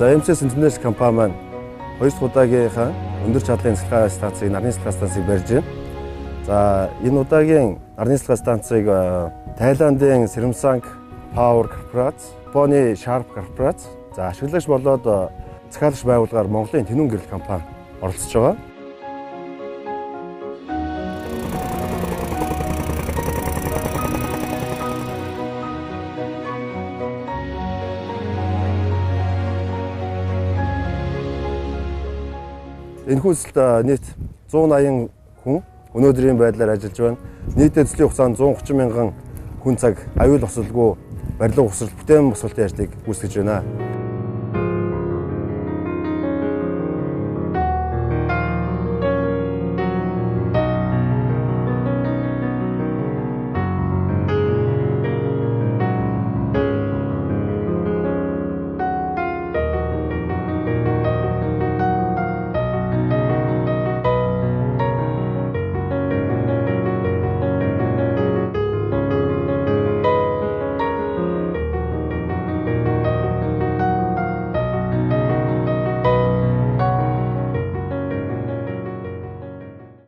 За MCS International компани маань 2 дахь удаагийнхаа өндөр чадлын цэцлэгээ станцыг, нарны цэцлэгээ станцыг барьж байна. За энэ удаагийн нарны цэцлэгээ станцыг Тайландын Srimsang Power Corporation, Японы Sharp Corporation, за ашиглагч болоод захиалагч байгууллагаар Монголын Тэнүүн гэрэл компани оролцож байгаа. Энэ хүсэлд нийт 180 хүн өнөөдрийн байдлаар ажиллаж байна. Нийт эзлийн хугацаанд 130 мянган хүн цаг аюул осолгүй барилга усралт бүтээн босголтын ажлыг гүйцэтгэж байна.